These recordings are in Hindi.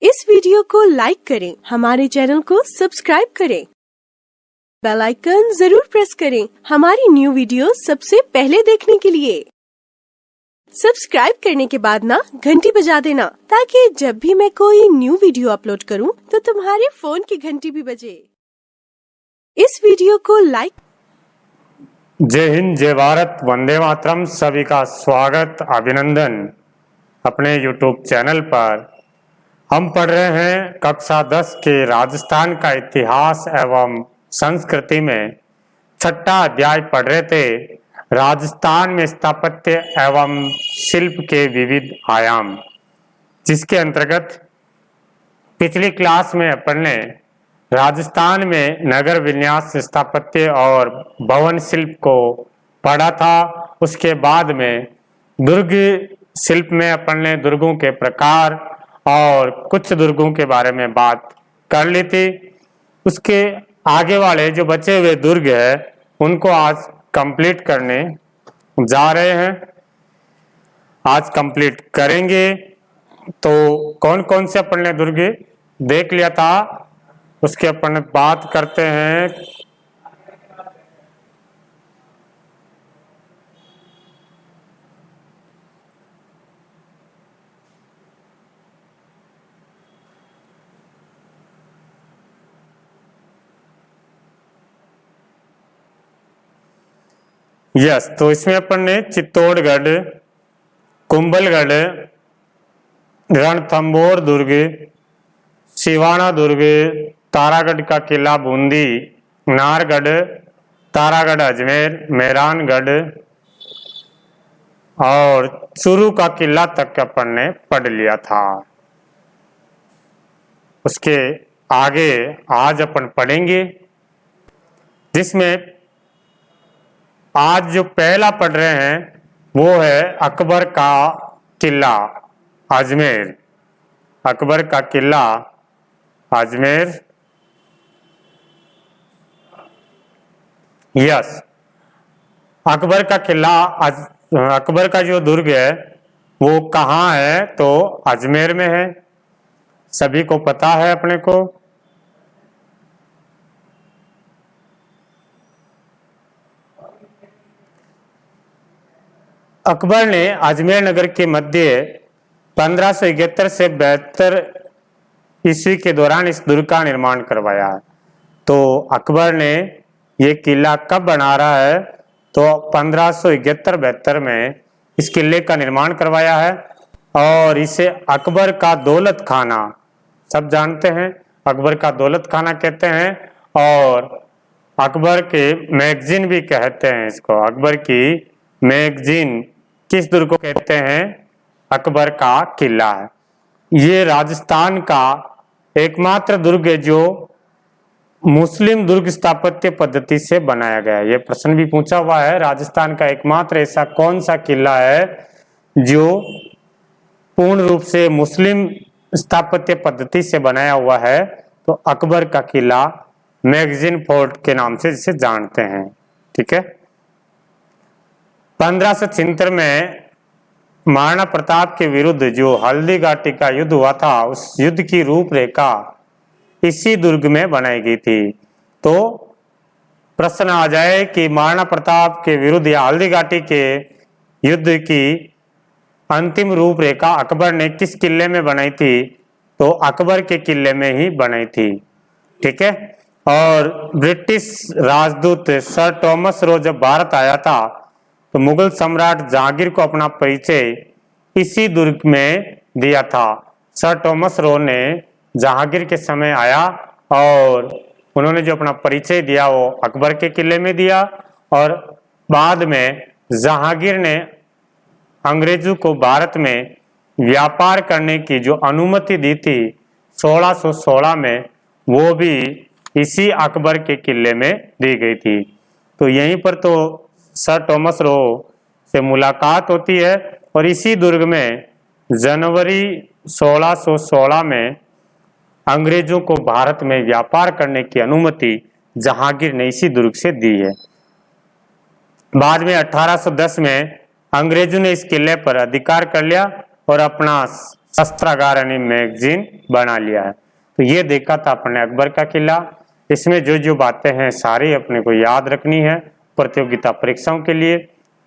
इस वीडियो को लाइक करें, हमारे चैनल को सब्सक्राइब करें, बेल आइकन जरूर प्रेस करें हमारी न्यू वीडियो सबसे पहले देखने के लिए। सब्सक्राइब करने के बाद ना घंटी बजा देना, ताकि जब भी मैं कोई न्यू वीडियो अपलोड करूं तो तुम्हारे फोन की घंटी भी बजे। इस वीडियो को लाइक। जय हिंद, जय भारत, वंदे मातरम। सभी का स्वागत, अभिनंदन। अपने YouTube चैनल पर हम पढ़ रहे हैं कक्षा 10 के राजस्थान का इतिहास एवं संस्कृति में छठा अध्याय पढ़ रहे थे। राजस्थान में स्थापत्य एवं शिल्प के विविध आयाम, जिसके अंतर्गत पिछली क्लास में अपन ने राजस्थान में नगर विन्यास, स्थापत्य और भवन शिल्प को पढ़ा था। उसके बाद में दुर्ग शिल्प में अपन ने दुर्गों के प्रकार और कुछ दुर्गों के बारे में बात कर ली थी। उसके आगे वाले जो बचे हुए दुर्ग है उनको आज कंप्लीट करने जा रहे हैं। आज कंप्लीट करेंगे। तो कौन कौन से अपन ने दुर्ग देख लिया था, उसके अपन बात करते हैं। तो इसमें अपन ने चित्तौड़गढ़, कुंभलगढ़, रणथंभौर दुर्ग, सिवाना दुर्ग, तारागढ़ का किला बूंदी, नारगढ़, तारागढ़ अजमेर, मेहरानगढ़ और चूरू का किला तक अपन ने पढ़ लिया था। उसके आगे आज अपन पढ़ेंगे, जिसमें आज जो पहला पढ़ रहे हैं वो है अकबर का किला अजमेर। अकबर का किला अजमेर। अकबर का किला, अकबर का जो दुर्ग है वो कहाँ है, तो अजमेर में है। सभी को पता है अपने को। अकबर ने अजमेर नगर के मध्य 1571 से 72 ईस्वी के दौरान इस दुर्ग का निर्माण करवाया है। तो अकबर ने ये किला कब बना रहा है, तो 1571-72 में इस किले का निर्माण करवाया है। और इसे अकबर का दौलत खाना, सब जानते हैं अकबर का दौलत खाना कहते हैं, और अकबर के मैगजीन भी कहते हैं इसको। अकबर की मैगजीन किस दुर्ग को कहते हैं, अकबर का किला है। ये राजस्थान का एकमात्र दुर्ग है जो मुस्लिम दुर्ग स्थापत्य पद्धति से बनाया गया है। यह प्रश्न भी पूछा हुआ है, राजस्थान का एकमात्र ऐसा कौन सा किला है जो पूर्ण रूप से मुस्लिम स्थापत्य पद्धति से बनाया हुआ है, तो अकबर का किला मैगजीन फोर्ट के नाम से जिसे जानते हैं। ठीक है। 1576 में महाराणा प्रताप के विरुद्ध जो हल्दी घाटी का युद्ध हुआ था, उस युद्ध की रूपरेखा इसी दुर्ग में बनाई गई थी। तो प्रश्न आ जाए कि महाराणा प्रताप के विरुद्ध या हल्दी घाटी के युद्ध की अंतिम रूपरेखा अकबर ने किस किले में बनाई थी, तो अकबर के किले में ही बनाई थी। ठीक है। और ब्रिटिश राजदूत सर थॉमस रो जब भारत आया था, तो मुगल सम्राट जहांगीर को अपना परिचय इसी दुर्ग में दिया था। सर थॉमस रो ने जहांगीर के समय आया और उन्होंने जो अपना परिचय दिया वो अकबर के किले में दिया। और बाद में जहांगीर ने अंग्रेजों को भारत में व्यापार करने की जो अनुमति दी थी 1616 में, वो भी इसी अकबर के किले में दी गई थी। तो यहीं पर तो सर थॉमस रो से मुलाकात होती है। और इसी दुर्ग में जनवरी 1616 में अंग्रेजों को भारत में व्यापार करने की अनुमति जहांगीर ने इसी दुर्ग से दी है। बाद में 1810 में अंग्रेजों ने इस किले पर अधिकार कर लिया और अपना शस्त्रागार यानी मैगजीन बना लिया है। तो ये देखा था अपने अकबर का किला। इसमें जो जो बातें हैं सारी अपने को याद रखनी है, प्रतियोगिता परीक्षाओं के लिए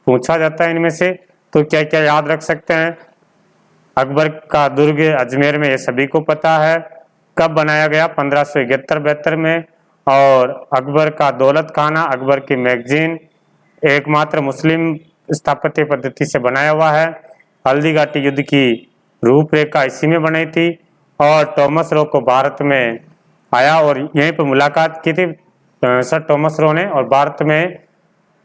पूछा जाता है इनमें से। तो क्या क्या याद रख सकते हैं? अकबर का दुर्ग अजमेर में, ये सभी को पता है। कब बनाया गया? 1571-72 में। और अकबर का दौलत खाना, अकबर की मैगजीन एकमात्र मुस्लिम स्थापत्य पद्धति से बनाया हुआ है। हल्दी घाटी युद्ध की रूपरेखा इसी में बनाई थी। और टॉमस रो को भारत में आया और यहीं पर मुलाकात की थी सर टॉमस रो ने, और भारत में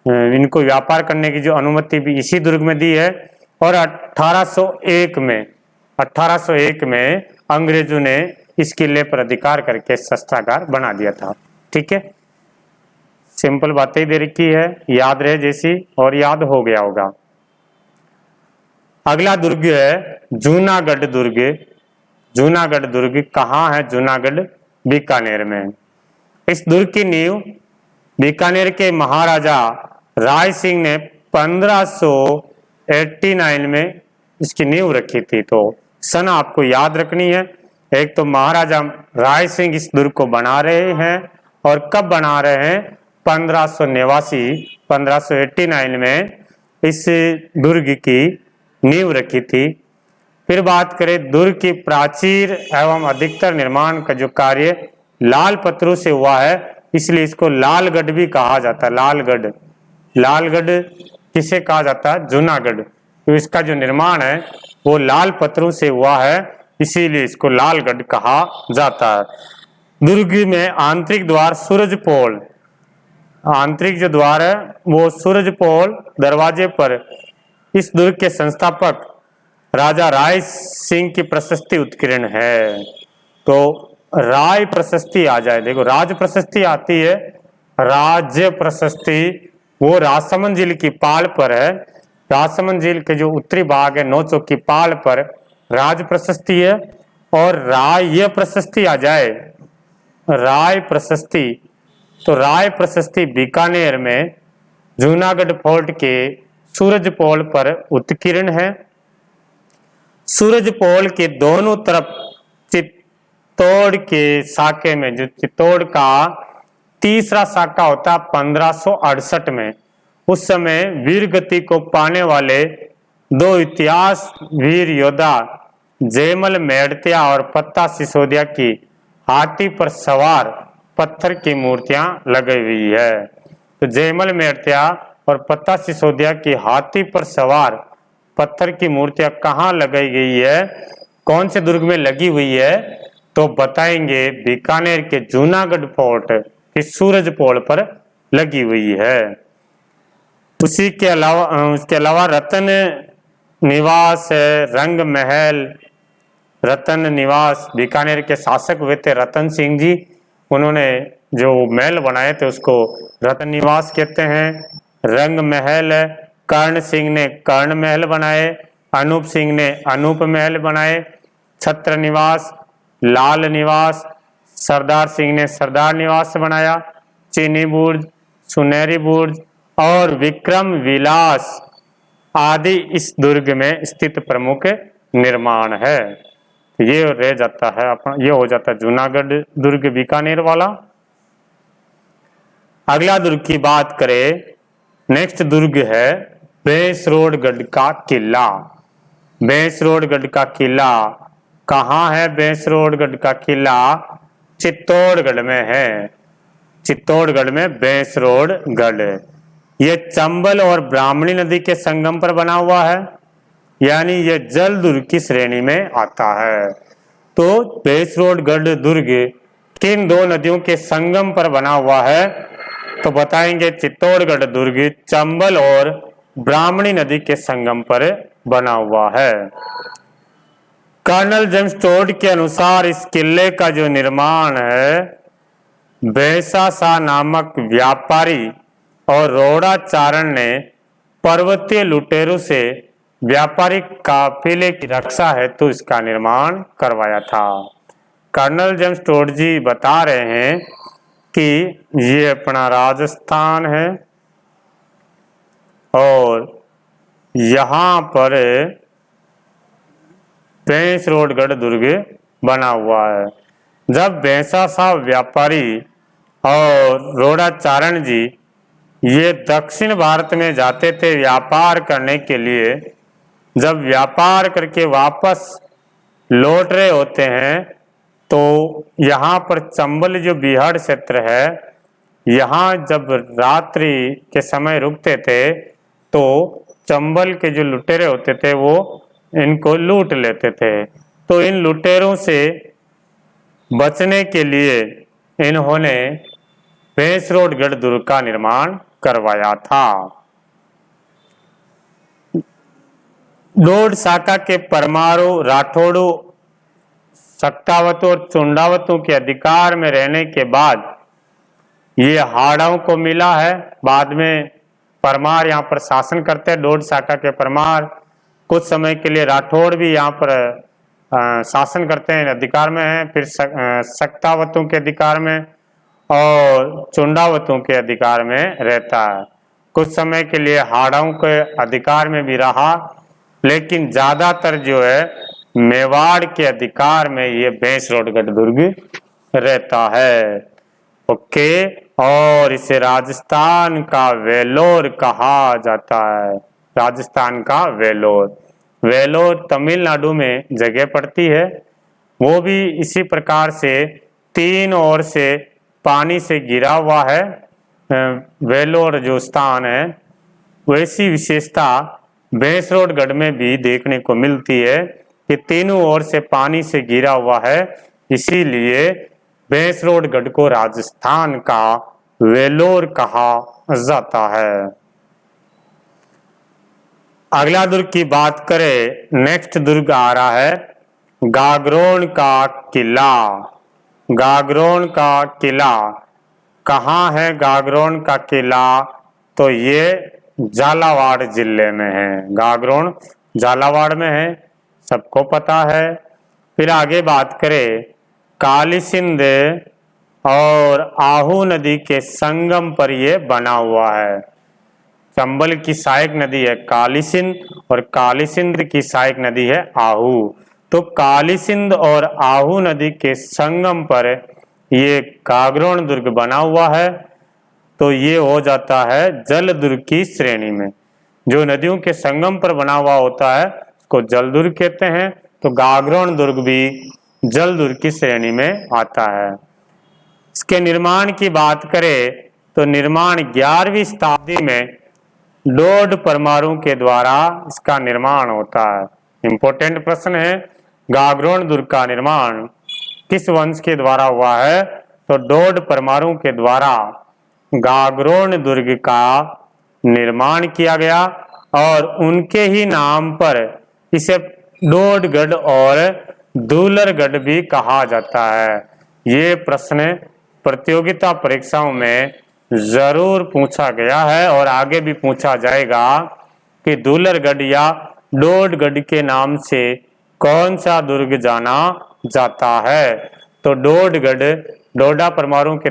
इनको व्यापार करने की जो अनुमति भी इसी दुर्ग में दी है। और 1801 में अंग्रेजों ने इस किले पर अधिकार करके शस्त्रागार बना दिया था। ठीक है, सिंपल बातें ही दे रखी है, याद रहे जैसी, और याद हो गया होगा। अगला दुर्ग है जूनागढ़ दुर्ग। जूनागढ़ दुर्ग कहाँ है? जूनागढ़ बीकानेर में। इस दुर्ग की नींव बीकानेर के महाराजा राय सिंह ने 1589 में इसकी नींव रखी थी। तो सन आपको याद रखनी है। एक तो महाराजा राय सिंह इस दुर्ग को बना रहे हैं, और कब बना रहे हैं? 1589 में इस दुर्ग की नींव रखी थी। फिर बात करें दुर्ग की प्राचीर एवं अधिकतर निर्माण का जो कार्य लाल पत्थरों से हुआ है, इसलिए इसको लालगढ़ भी कहा जाता है। लालगढ़, लालगढ़ किसे कहा जाता है? जूनागढ़। तो इसका जो निर्माण है वो लाल पत्थरों से हुआ है, इसीलिए इसको लालगढ़ कहा जाता है। दुर्ग में आंतरिक द्वार सूरजपोल, आंतरिक जो द्वार है वो सूरजपोल दरवाजे पर इस दुर्ग के संस्थापक राजा राय सिंह की प्रशस्ति उत्कीर्ण है। तो राय प्रशस्ति आ जाए, देखो राज प्रशस्ति आती है, राज्य प्रशस्ति वो राजसमंद झील की पाल पर है। राजसमंद झील के जो उत्तरी भाग है नौचौक की पाल पर राज प्रशस्ति है। और राय प्रशस्ति आ जाए, राय प्रशस्ति, तो राय प्रशस्ति बीकानेर में जूनागढ़ फोर्ट के सूरजपोल पर उत्कीर्ण है। सूरजपोल के दोनों तरफ चित्तौड़ के साके में, जो चित्तौड़ का तीसरा साका होता 1568 में, उस समय वीर गति को पाने वाले दो इतिहास वीर योद्धा जयमल मेड़तिया और पत्ता सिसोदिया की हाथी पर सवार पत्थर की मूर्तियां लगी हुई है। तो जयमल मेड़तिया और पत्ता सिसोदिया की हाथी पर सवार पत्थर की मूर्तियां कहाँ लगाई गई है, कौन से दुर्ग में लगी हुई है? तो बताएंगे बीकानेर के जूनागढ़ फोर्ट के सूरजपोल पर लगी हुई है। उसके अलावा रतन निवास है, रंग महल। रतन निवास बीकानेर के शासक हुए थे रतन सिंह जी, उन्होंने जो महल बनाए थे उसको रतन निवास कहते हैं। रंग महल है, कर्ण सिंह ने कर्ण महल बनाए, अनूप सिंह ने अनूप महल बनाए। छत्र निवास, लाल निवास, सरदार सिंह ने सरदार निवास बनाया। चीनी बुर्ज, सुनहरी बुर्ज और विक्रम विलास आदि इस दुर्ग में स्थित प्रमुख निर्माण है। ये रह जाता है अपना, ये हो जाता है जूनागढ़ दुर्ग बीकानेर वाला। अगला दुर्ग की बात करें, नेक्स्ट दुर्ग है भैंसरोडगढ़ का किला। भैंसरोडगढ़ का किला कहाँ है? भैंसरोडगढ़ का किला चित्तौड़गढ़ में है। चित्तौड़गढ़ में भैंसरोडगढ़, ये चंबल और ब्राह्मणी नदी के संगम पर बना हुआ है, यानी ये जल दुर्ग की श्रेणी में आता है। तो भैंसरोडगढ़ दुर्ग किन दो नदियों के संगम पर बना हुआ है? तो बताएंगे चित्तौड़गढ़ दुर्ग चंबल और ब्राह्मणी नदी के संगम पर बना हुआ है। कर्नल जेम्स टोड के अनुसार इस किले का जो निर्माण है भैंसा शाह नामक व्यापारी और रोड़ाचारण ने पर्वतीय लुटेरों से व्यापारिक काफिले की रक्षा हेतु इसका निर्माण करवाया था। कर्नल जेम्स टोड जी बता रहे हैं कि ये अपना राजस्थान है और यहाँ पर भैंसरोडगढ़ दुर्ग बना हुआ है। जब भैंसा साहब व्यापारी और रोडाचारण जी ये दक्षिण भारत में जाते थे व्यापार करने के लिए, जब व्यापार करके वापस लौट रहे होते हैं तो यहाँ पर चंबल जो बिहार क्षेत्र है, यहाँ जब रात्रि के समय रुकते थे तो चंबल के जो लुटेरे होते थे वो इनको लूट लेते थे। तो इन लुटेरों से बचने के लिए इन्होंने भैंसरोडगढ़ दुर्ग का निर्माण करवाया था। डोड शाखा के परमाणु राठौड़ों, सक्तावतों और चुंडावतों के अधिकार में रहने के बाद ये हाड़ों को मिला है। बाद में परमार यहाँ पर शासन करते हैं। डोड शाखा के परमार कुछ समय के लिए राठौड़ भी यहाँ पर शासन करते हैं, अधिकार में हैं। फिर सक्तावतों के अधिकार में और चुंडावतों के अधिकार में रहता है। कुछ समय के लिए हाड़ों के अधिकार में भी रहा, लेकिन ज्यादातर जो है मेवाड़ के अधिकार में ये भैंसरोडगढ़ दुर्ग रहता है। ओके, और इसे राजस्थान का वेलोर कहा जाता है। राजस्थान का वेलोर, वेलोर तमिलनाडु में जगह पड़ती है। वो भी इसी प्रकार से तीन ओर से पानी से घिरा हुआ है। वेलोर जो स्थान है वैसी विशेषता भैंसरोडगढ़ में भी देखने को मिलती है कि तीनों ओर से पानी से घिरा हुआ है, इसीलिए भैंसरोडगढ़ को राजस्थान का वेलोर कहा जाता है। अगला दुर्ग की बात करें, नेक्स्ट दुर्ग आ रहा है गागरोन का किला। गागरोन का किला कहाँ है? गागरोन का किला तो ये झालावाड़ जिले में है। गागरोन झालावाड़ में है, सबको पता है। फिर आगे बात करें, काली सिंध और आहू नदी के संगम पर ये बना हुआ है। चंबल की सहायक नदी है काली सिंध और काली सिंध की सहायक नदी है आहू। तो काली सिंध और आहू नदी के संगम पर ये गागरोन दुर्ग बना हुआ है। तो ये हो जाता है जल दुर्ग की श्रेणी में। जो नदियों के संगम पर बना हुआ होता है उसको जल दुर्ग कहते हैं। तो गागरोन दुर्ग भी जल दुर्ग की श्रेणी में आता है। इसके निर्माण की बात करें तो निर्माण 11वीं शताब्दी में डोड परमाणु के द्वारा इसका निर्माण होता है। इंपॉर्टेंट प्रश्न है, गागरोन दुर्ग का निर्माण किस वंश के द्वारा हुआ है? तो डोड परमाणु के द्वारा गागरोन दुर्ग का निर्माण किया गया और उनके ही नाम पर इसे डोडगढ़ और दूलरगढ़ भी कहा जाता है। ये प्रश्न प्रतियोगिता परीक्षाओं में जरूर पूछा गया है और आगे भी पूछा जाएगा कि दूलरगढ़ या डोडगढ़ के नाम से कौन सा दुर्ग जाना जाता है। तो डोडगढ़ डोड परमाणु के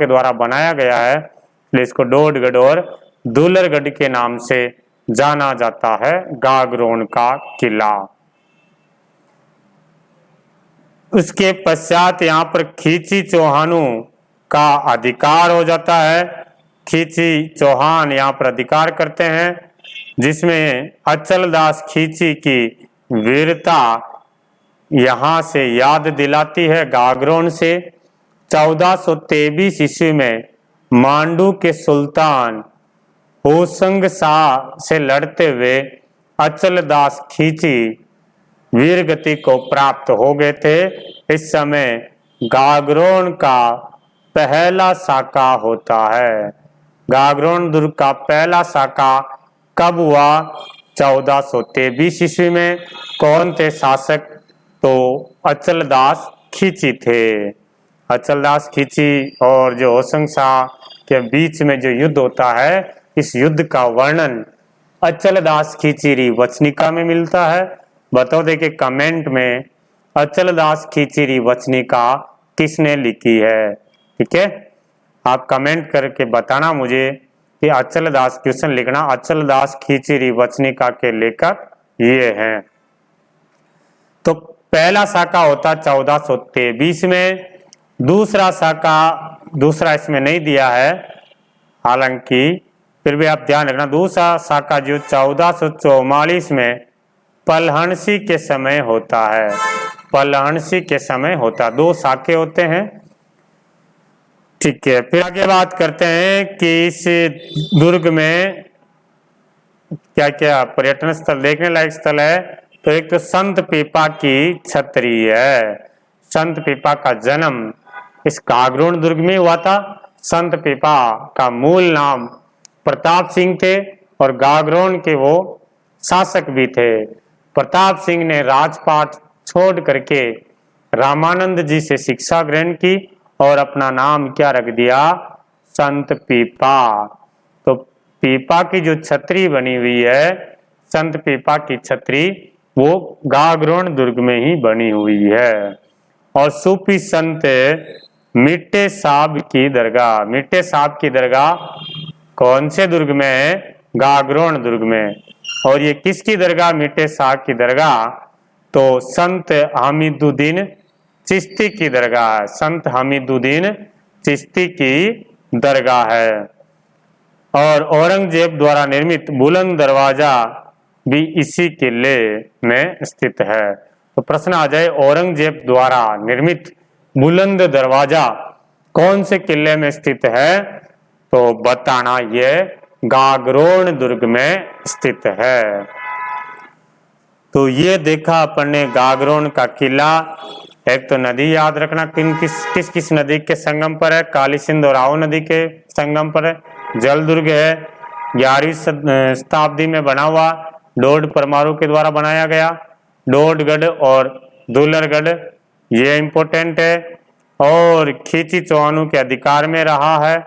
द्वारा बनाया गया है, इसलिए इसको डोडगढ़ और दूलरगढ़ के नाम से जाना जाता है। गागरोन का किला। उसके पश्चात यहाँ पर खींची चौहानों का अधिकार हो जाता है। खींची चौहान यहाँ पर अधिकार करते हैं, जिसमें अचलदास खींची की वीरता यहाँ से याद दिलाती है गागरोन से। 1423 ईस्वी में मांडू के सुल्तान होशंग शाह से लड़ते हुए अचलदास खींची वीरगति को प्राप्त हो गए थे। इस समय गागरोन का पहला शाखा होता है। गागरोन दुर्ग का पहला शाखा कब हुआ? 1423 ईस्वी में। कौन थे शासक? तो अचलदास खींची थे। अचलदास खींची और जो होशंग शाह के बीच में जो युद्ध होता है, इस युद्ध का वर्णन अचलदास खींची वचनिका में मिलता है। बताओ देखिए कमेंट में अचलदास खींची वचनिका किसने लिखी है? ठीक है, आप कमेंट करके बताना मुझे कि अचलदास, क्वेश्चन लिखना, अचलदास खींची वचनिका के लेखक ये हैं। तो पहला साका होता 1423 में, दूसरा इसमें नहीं दिया है, हालांकि फिर भी आप ध्यान रखना, दूसरा साका जो 1444 में पलहनसी के समय होता है, पलहनसी के समय होता, 2 साके होते हैं। ठीक है, फिर आगे बात करते हैं कि इस दुर्ग में क्या क्या पर्यटन स्थल, देखने लायक स्थल है। तो एक तो संत पीपा की छतरी है। संत पीपा का जन्म इस गागरोन दुर्ग में हुआ था। संत पीपा का मूल नाम प्रताप सिंह थे और गागरोन के वो शासक भी थे। प्रताप सिंह ने राजपाट छोड़ करके रामानंद जी से शिक्षा ग्रहण की और अपना नाम क्या रख दिया, संत पीपा। तो पीपा की जो छतरी बनी हुई है, संत पीपा की छतरी, वो गागरोन दुर्ग में ही बनी हुई है। और सूफी संत मिट्टे साहब की दरगाह, मिट्टे साहब की दरगाह कौन से दुर्ग में है, गागरोन दुर्ग में। और ये किसकी दरगाह, मिट्टे साहब की दरगाह, तो संत हमीदुद्दीन चिश्ती की दरगाह है, संत हमीदुद्दीन चिश्ती की दरगाह है। और औरंगजेब द्वारा निर्मित बुलंद दरवाजा भी इसी किले में स्थित है। तो प्रश्न आ जाए, औरंगजेब द्वारा निर्मित बुलंद दरवाजा कौन से किले में स्थित है, तो बताना ये गागरोन दुर्ग में स्थित है। तो ये देखा अपन ने गागरोन का किला। एक तो नदी याद रखना, किस किस नदी के संगम पर है, काली सिंध और आओ नदी के संगम पर है। जल दुर्ग है, 11वीं शताब्दी में बना हुआ, डोड परमाणु के द्वारा बनाया गया। डोडगढ़ और दुलरगढ़ ये इम्पोर्टेंट है। और खींची चौहानों के अधिकार में रहा है।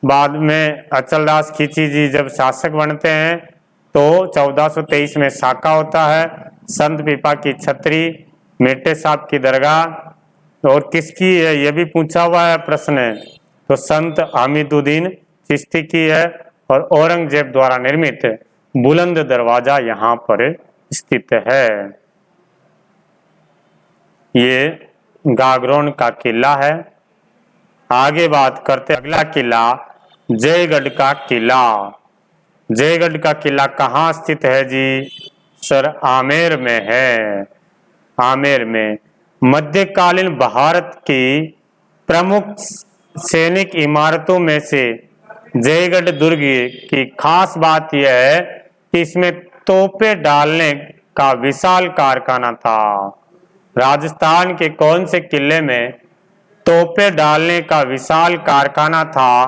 बाद में अचलदास खींची जी जब शासक बनते हैं तो 1423 में साका होता है। संत पीपा की छतरी, मेटे साहब की दरगाह, और किसकी है ये भी पूछा हुआ है प्रश्न है, तो संत हमीदुद्दीन चिश्ती की है। और औरंगजेब द्वारा निर्मित बुलंद दरवाजा यहाँ पर स्थित है। ये गागरोन का किला है। आगे बात करते, अगला किला जयगढ़ का किला। जयगढ़ का किला कहाँ स्थित है जी, सर आमेर में है। आमेर में मध्यकालीन भारत की प्रमुख सैनिक इमारतों में से जयगढ़ दुर्ग की खास बात यह है कि इसमें तोपें डालने का विशाल कारखाना था। राजस्थान के कौन से किले में तोपें डालने का विशाल कारखाना था,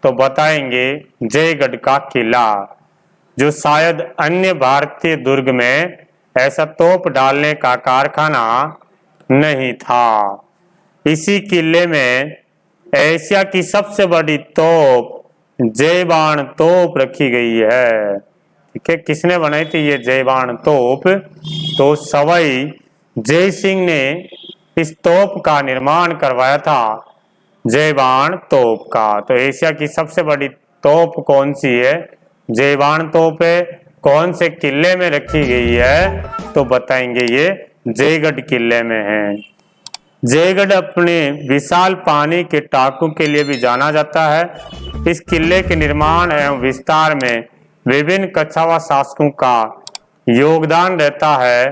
तो बताएंगे जयगढ़ का किला। जो शायद अन्य भारतीय दुर्ग में ऐसा तोप डालने का कारखाना नहीं था। इसी किले में एशिया की सबसे बड़ी तोप जयबान तोप रखी गई है। ठीक है, किसने बनाई थी ये जयबान तोप, तो सवाई जय सिंह ने इस तोप का निर्माण करवाया था, जयबान तोप का। तो एशिया की सबसे बड़ी तोप कौन सी है, जयबान तोप है। कौन से किले में रखी गई है, तो बताएंगे ये जयगढ़ किले में है। जयगढ़ अपने विशाल पानी के टापू के लिए भी जाना जाता है। इस किले के निर्माण एवं विस्तार में विभिन्न कछावा शासकों का योगदान रहता है,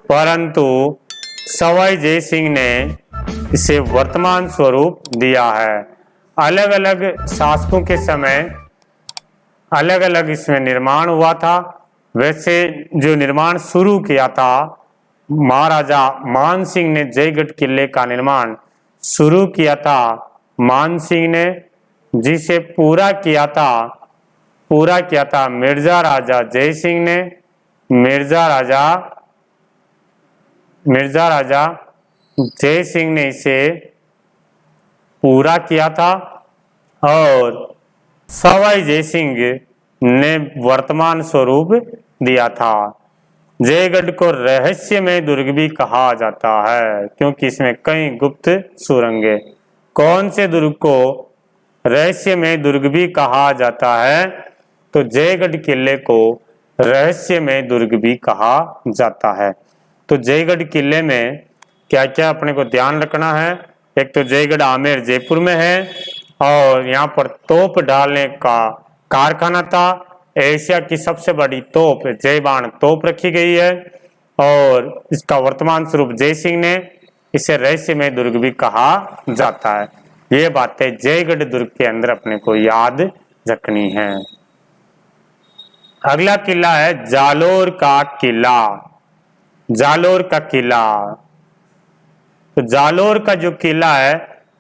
परंतु सवाई जय सिंह ने इसे वर्तमान स्वरूप दिया है। अलग अलग शासकों के समय अलग अलग इसमें निर्माण हुआ था। वैसे जो निर्माण शुरू किया था महाराजा मान सिंह ने, जयगढ़ किले का निर्माण शुरू किया था मान सिंह ने, जिसे पूरा किया था मिर्जा राजा जय सिंह ने। मिर्जा राजा जय सिंह ने इसे पूरा किया था और सवाई जय सिंह ने वर्तमान स्वरूप दिया था। जयगढ़ को रहस्यमय दुर्ग भी कहा जाता है क्योंकि इसमें कई गुप्त सुरंगें। कौन से दुर्ग को रहस्यमय दुर्ग भी कहा जाता है, तो जयगढ़ किले को रहस्यमय दुर्ग भी कहा जाता है। तो जयगढ़ किले में क्या क्या अपने को ध्यान रखना है। एक तो जयगढ़ आमेर जयपुर में है और यहाँ पर तोप डालने का कारखाना था। एशिया की सबसे बड़ी तोप जय बाण तोप रखी गई है और इसका वर्तमान स्वरूप जय सिंह ने इसे रहस्यमय दुर्ग भी कहा जाता है। ये बातें जयगढ़ दुर्ग के अंदर अपने को याद रखनी है। अगला किला है जालोर का किला। जालोर का किला, तो जालोर का जो किला है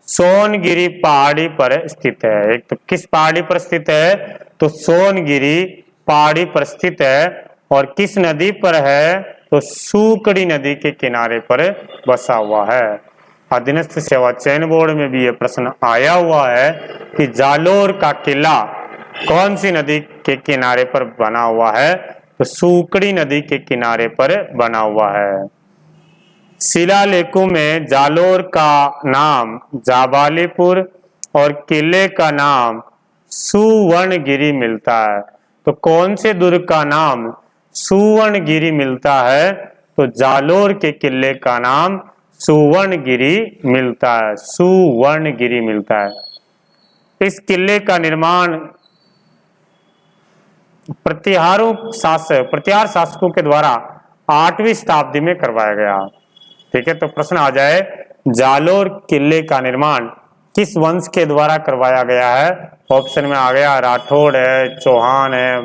सोनगिरी पहाड़ी पर स्थित है। एक तो किस पहाड़ी पर स्थित है, तो सोनगिरी पहाड़ी पर स्थित है और किस नदी पर है, तो सूकड़ी नदी के किनारे पर बसा हुआ है। अधीनस्थ सेवा चयन बोर्ड में भी यह प्रश्न आया हुआ है कि जालोर का किला कौन सी नदी के किनारे पर बना हुआ है, तो सूकड़ी नदी के किनारे पर बना हुआ है। शिलालेखों में जालोर का नाम जाबालीपुर और किले का नाम सुवर्णगिरी मिलता है। तो कौन से दुर्ग का नाम सुवर्णगिरी मिलता है, तो जालोर के किले का नाम सुवर्णगिरी मिलता है। सुवर्णगिरी मिलता है। इस किले का निर्माण प्रतिहार शासकों के द्वारा 8वीं शताब्दी में करवाया गया। ठीक है, तो प्रश्न आ जाए जालोर किले का निर्माण किस वंश के द्वारा करवाया गया है। ऑप्शन में आ गया राठौड़ है, चौहान है,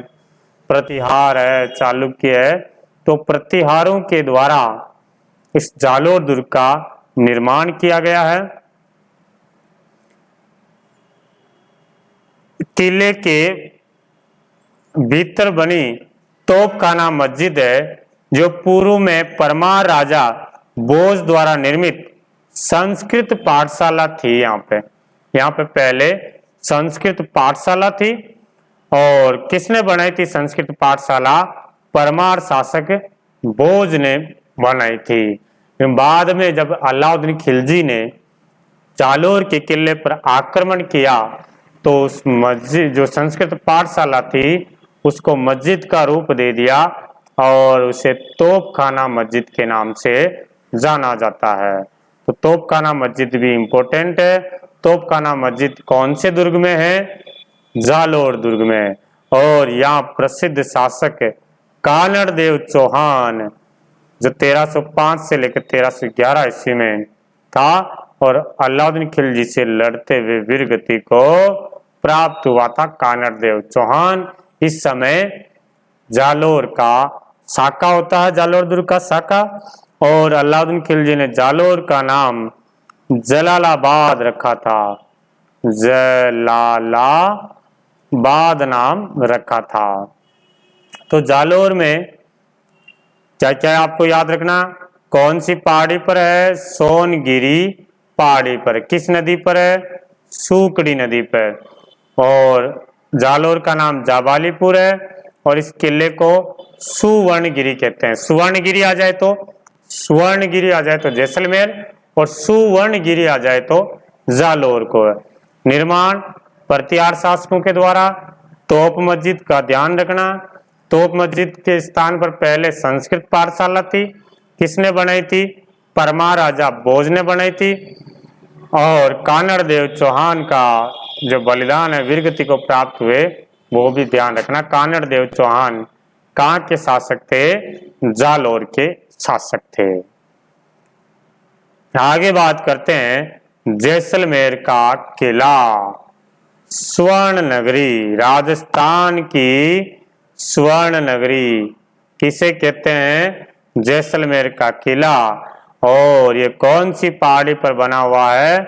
प्रतिहार है, चालुक्य है। तो प्रतिहारों के द्वारा इस जालोर दुर्ग का निर्माण किया गया है। किले के भीतर बनी तोपखाना मस्जिद है जो पूर्व में परमार राजा बोझ द्वारा निर्मित संस्कृत पाठशाला थी। यहाँ पे पहले संस्कृत पाठशाला थी और किसने बनाई थी संस्कृत पाठशाला, परमार शासक बोझ ने बनाई थी। बाद में जब अलाउद्दीन खिलजी ने जालोर के किले पर आक्रमण किया तो उस मस्जिद जो संस्कृत पाठशाला थी उसको मस्जिद का रूप दे दिया और उसे तोपखाना मस्जिद के नाम से जाना जाता है। तो तोपखाना मस्जिद भी इम्पोर्टेंट है। तोपखाना मस्जिद कौन से दुर्ग में है, जालोर दुर्ग में। और यहाँ प्रसिद्ध शासक कानड़ देव चौहान जो 1305 से लेकर 1311 ईस्वी में था और अलाउद्दीन खिलजी से लड़ते हुए वीरगति को प्राप्त हुआ था। कानड़ देव चौहान इस समय जालोर का शाखा होता है, जालोर दुर्ग का शाखा। और अलाउद्दीन खिलजी ने जालोर का नाम जलालाबाद रखा था, जलालाबाद नाम रखा था। तो जालोर में क्या क्या आपको याद रखना, कौन सी पहाड़ी पर है, सोनगिरी पहाड़ी पर। किस नदी पर है, सूकड़ी नदी पर। और जालोर का नाम जाबालीपुर है और इस किले को सुवर्णगिरी कहते हैं। सुवर्णगिरी आ जाए तो जैसलमेर और सुवर्णगिरी आ जाए तो जालोर को है। निर्माण प्रतिहार शासकों के द्वारा। तोप मस्जिद का ध्यान रखना, तोप मस्जिद के स्थान पर पहले संस्कृत पाठशाला थी। किसने बनाई थी, परमार राजा बोझ ने बनाई थी। और कानड़ देव चौहान का जो बलिदान है, वीरगति को प्राप्त हुए, वो भी ध्यान रखना। कानड़ देव चौहान कहाँ के शासक थे, जालोर के शासक थे। आगे बात करते हैं जैसलमेर का किला। स्वर्ण नगरी, राजस्थान की स्वर्ण नगरी किसे कहते हैं, जैसलमेर का किला। और ये कौन सी पहाड़ी पर बना हुआ है,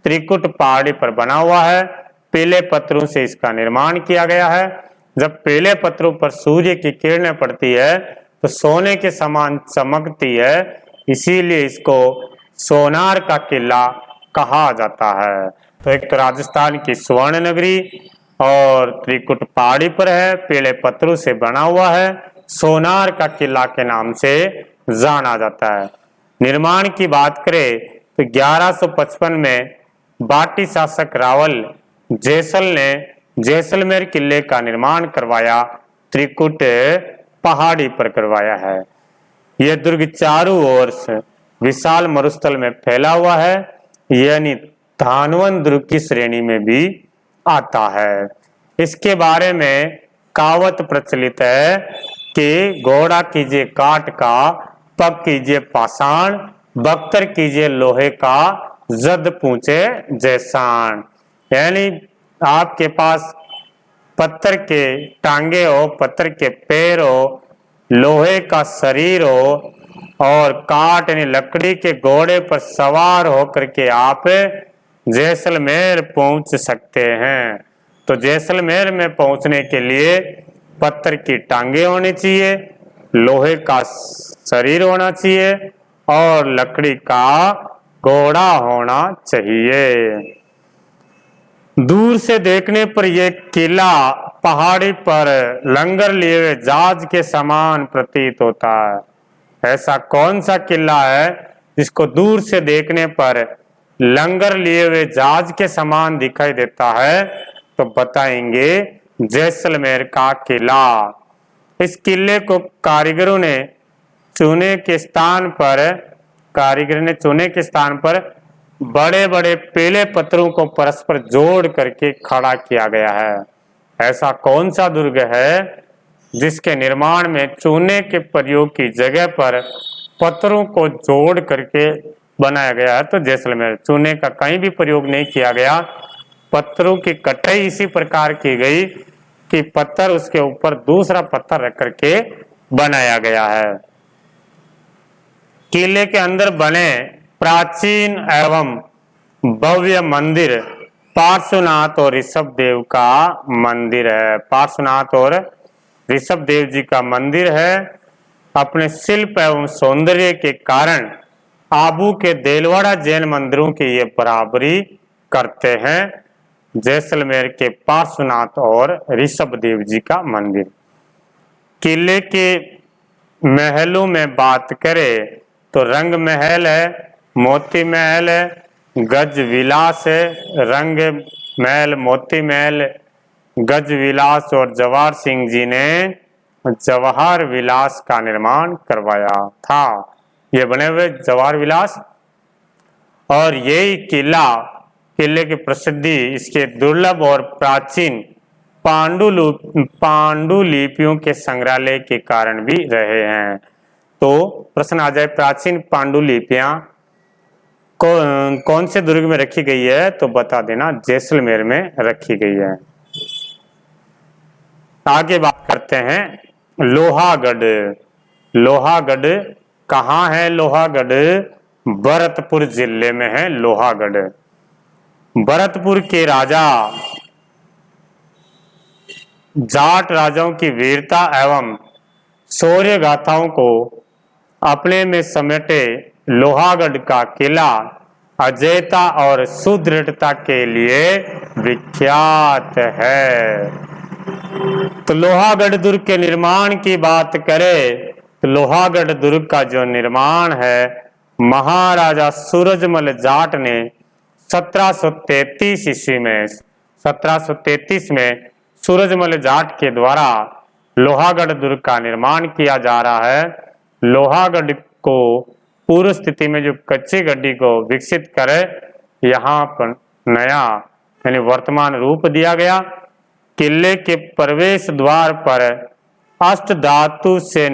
त्रिकुट पहाड़ी पर बना हुआ है। पीले पत्थरों से इसका निर्माण किया गया है। जब पीले पत्थरों पर सूर्य की किरणें पड़ती है तो सोने के समान चमकती है, इसीलिए इसको सोनार का किला कहा जाता है। तो एक तो राजस्थान की स्वर्ण नगरी और त्रिकुट पहाड़ी पर है, पीले पत्थरों से बना हुआ है, सोनार का किला के नाम से जाना जाता है। निर्माण की बात करें तो 1155 में बाटी शासक रावल जैसल ने जैसलमेर किले का निर्माण करवाया, त्रिकुट पहाड़ी पर करवाया है। यह दुर्ग चारों ओर से विशाल मरुस्थल में फैला हुआ है, यानी धानवन दुर्ग की श्रेणी में भी आता है। इसके बारे में कहावत प्रचलित है कि घोड़ा कीजिए काठ का, पग कीजिए पाषाण, बख्तर कीजिए लोहे का, जद पूछे जैसान। यानी आपके पास पत्थर के टांगे हो, पत्थर के पैर हो, लोहे का शरीर हो और काठ यानी लकड़ी के घोड़े पर सवार होकर के आप जैसलमेर पहुंच सकते हैं। तो जैसलमेर में पहुंचने के लिए पत्थर की टांगे होनी चाहिए, लोहे का शरीर होना चाहिए और लकड़ी का घोड़ा होना चाहिए। दूर से देखने पर यह किला पहाड़ी पर लंगर लिए हुए जहाज के समान प्रतीत होता है। ऐसा कौन सा किला है जिसको दूर से देखने पर लंगर लिए हुए जहाज के समान दिखाई देता है? तो बताएंगे जैसलमेर का किला। इस किले को कारीगरों ने चुने के स्थान पर बड़े बड़े पीले पत्थरों को परस्पर जोड़ करके खड़ा किया गया है। ऐसा कौन सा दुर्ग है जिसके निर्माण में चूने के प्रयोग की जगह पर पत्थरों को जोड़ करके बनाया गया है? तो जैसलमेर। चूने का कहीं भी प्रयोग नहीं किया गया, पत्थरों की कटाई इसी प्रकार की गई कि पत्थर उसके ऊपर दूसरा पत्थर रख करके बनाया गया है। किले के अंदर बने प्राचीन एवं भव्य मंदिर पार्श्वनाथ और ऋषभ देव का मंदिर है। पार्श्वनाथ और ऋषभ देव जी का मंदिर है। अपने शिल्प एवं सौंदर्य के कारण आबू के देलवाड़ा जैन मंदिरों की ये बराबरी करते हैं। जैसलमेर के पार्श्वनाथ और ऋषभ देव जी का मंदिर। किले के महलों में बात करें तो रंग महल है, मोती महल है, गज विलास है। रंग महल, मोती महल, गज विलास और जवाहर सिंह जी ने जवाहर विलास का निर्माण करवाया था। ये बने हुए जवाहर विलास। और यही किले की प्रसिद्धि इसके दुर्लभ और प्राचीन पांडुलिपियों के संग्रहालय के कारण भी रहे हैं। तो प्रश्न आ जाए, प्राचीन पांडुलिपियां कौन से दुर्ग में रखी गई है? तो बता देना, जैसलमेर में रखी गई है। आगे बात करते हैं लोहागढ़। लोहागढ़ कहाँ है? लोहागढ़ भरतपुर जिले में है। लोहागढ़ भरतपुर के राजा जाट राजाओं की वीरता एवं शौर्य गाथाओं को अपने में समेटे लोहागढ़ का किला अजेयता और सुदृढ़ता के लिए विख्यात है। तो लोहागढ़ दुर्ग के निर्माण की बात करें तो लोहागढ़ दुर्ग का जो निर्माण है महाराजा सूरजमल जाट ने 1733 ईस्वी में 1733 में सूरजमल जाट के द्वारा लोहागढ़ दुर्ग का निर्माण किया जा रहा है। लोहागढ़ को पूर्व स्थिति में जो कच्ची गड्डी को विकसित करे यहाँ पर नया यानी वर्तमान रूप दिया गया। किले के प्रवेश द्वार पर अष्टधातु से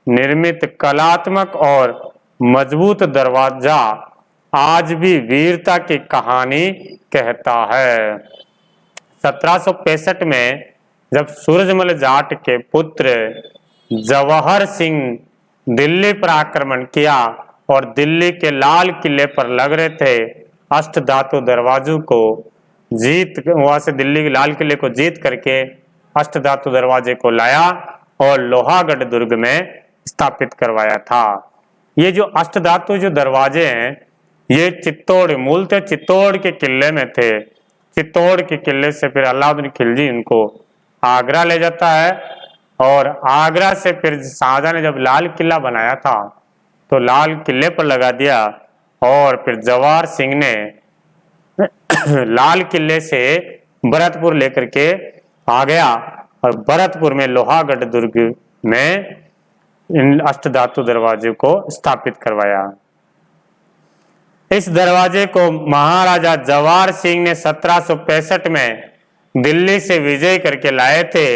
निर्मित कलात्मक और मजबूत दरवाजा आज भी वीरता की कहानी कहता है। 1765 में जब सूरजमल जाट के पुत्र जवाहर सिंह दिल्ली पर आक्रमण किया और दिल्ली के लाल किले पर लग रहे थे अष्टधातु दरवाजों को वहां से दिल्ली के लाल किले को जीत करके अष्टधातु दरवाजे को लाया और लोहागढ़ दुर्ग में स्थापित करवाया था। ये जो अष्टधातु जो दरवाजे हैं ये मूलतः चित्तौड़ के किले में थे। चित्तौड़ के किले से फिर अलाउद्दीन खिलजी इनको आगरा ले जाता है और आगरा से फिर शाहजहां ने जब लाल किला बनाया था तो लाल किले पर लगा दिया और फिर जवाहर सिंह ने लाल किले से भरतपुर लेकर के आ गया और भरतपुर में लोहागढ़ दुर्ग में इन अष्टधातु दरवाजे को स्थापित करवाया। इस दरवाजे को महाराजा जवाहर सिंह ने 1765 में दिल्ली से विजय करके लाए थे।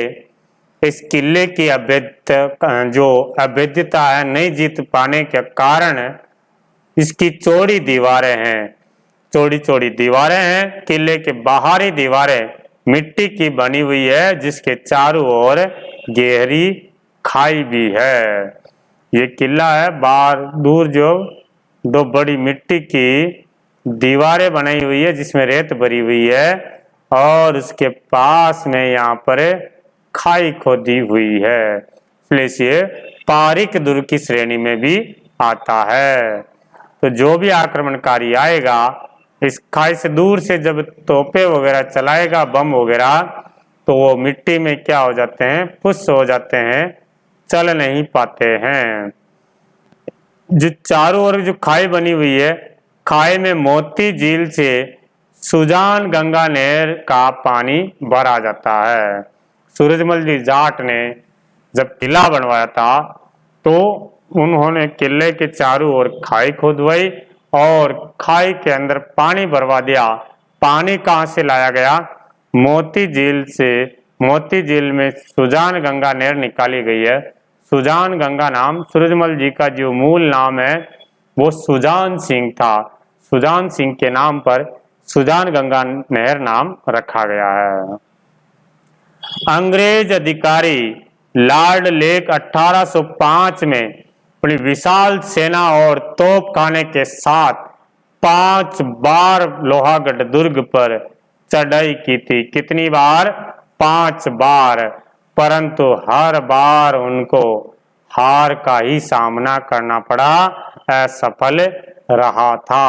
इस किले की अभेद्यता है नहीं जीत पाने के कारण इसकी चौड़ी दीवारें हैं, चौड़ी दीवारें हैं। किले के बाहरी दीवारें मिट्टी की बनी हुई है, जिसके चारों ओर गहरी खाई भी है। ये किला है, बाहर दूर जो दो बड़ी मिट्टी की दीवारें बनाई हुई है जिसमें रेत भरी हुई है, और उसके पास में यहाँ पर खाई खोदी हुई है, इसलिए ये पारिक दुर्ग की श्रेणी में भी आता है। तो जो भी आक्रमणकारी आएगा इस खाई से दूर से जब तोपे वगैरह चलाएगा, बम वगैरह, तो वो मिट्टी में क्या हो जाते हैं, पुष्ट हो जाते हैं, चल नहीं पाते हैं। जो चारों ओर जो खाई बनी हुई है, खाई में मोती झील से सुजान गंगा नहर का पानी भरा जाता है। सूरजमल जी जाट ने जब किला बनवाया था तो उन्होंने किले के चारों ओर खाई खोदवाई और खाई के अंदर पानी भरवा दिया। पानी कहाँ से लाया गया? मोती झील से। मोती झील में सुजान गंगा नहर निकाली गई है। सुजान गंगा नाम सूरजमल जी का जो मूल नाम है वो सुजान सिंह था। सुजान सिंह के नाम पर सुजान गंगा नहर नाम रखा गया है। अंग्रेज अधिकारी लॉर्ड लेक 1805 में अपनी विशाल सेना और तोपखाने के साथ 5 बार लोहागढ़ दुर्ग पर चढ़ाई की थी। कितनी बार? 5 बार। परंतु हर बार उनको हार का ही सामना करना पड़ा, असफल रहा था।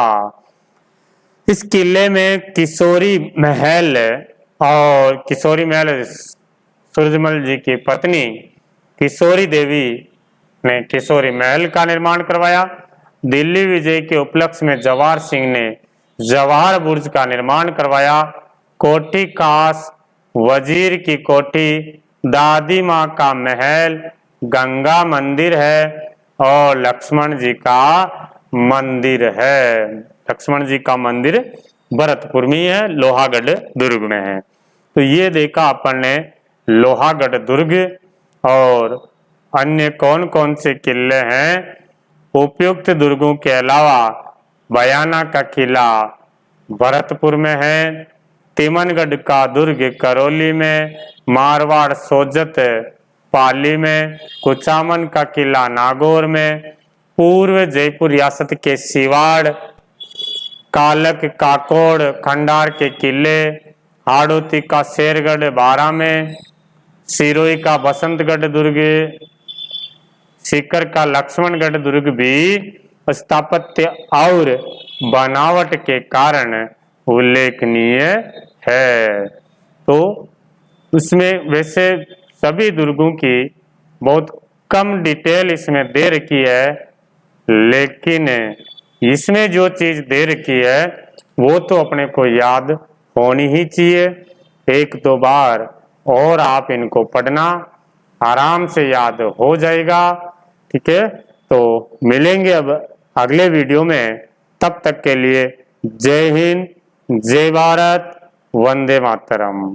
इस किले में किशोरी महल और किशोरी महल सूरजमल जी की पत्नी किशोरी देवी ने किशोरी महल का निर्माण करवाया। दिल्ली विजय के उपलक्ष्य में जवाहर सिंह ने जवाहर बुर्ज का निर्माण करवाया। कोठी कास, वजीर की कोठी, दादी माँ का महल, गंगा मंदिर है और लक्ष्मण जी का मंदिर है। लक्ष्मण जी का मंदिर भरतपुर में है, लोहागढ़ दुर्ग में है। तो ये देखा अपन ने लोहागढ़ दुर्ग और अन्य कौन कौन से किले हैं। उपयुक्त दुर्गों के अलावा बयाना का किला भरतपुर में है, तिमनगढ़ का दुर्ग करौली में, मारवाड़ सोजत पाली में, कुचामन का किला नागौर में, पूर्व जयपुर रियासत के सिवाड़, कालक, काकोड़, खंडार के किले, हाड़ौती का शेरगढ़ बारा में, सिरोही का बसंतगढ़ दुर्ग, सीकर का लक्ष्मणगढ़ दुर्ग भी स्थापत्य और बनावट के कारण उल्लेखनीय है। तो उसमें वैसे सभी दुर्गों की बहुत कम डिटेल इसमें दे रखी है, लेकिन इसमें जो चीज दे रखी है वो तो अपने को याद होनी ही चाहिए। 1-2 बार और आप इनको पढ़ना, आराम से याद हो जाएगा। ठीक है, तो मिलेंगे अब अगले वीडियो में। तब तक के लिए जय हिंद, जय भारत, वंदे मातरम।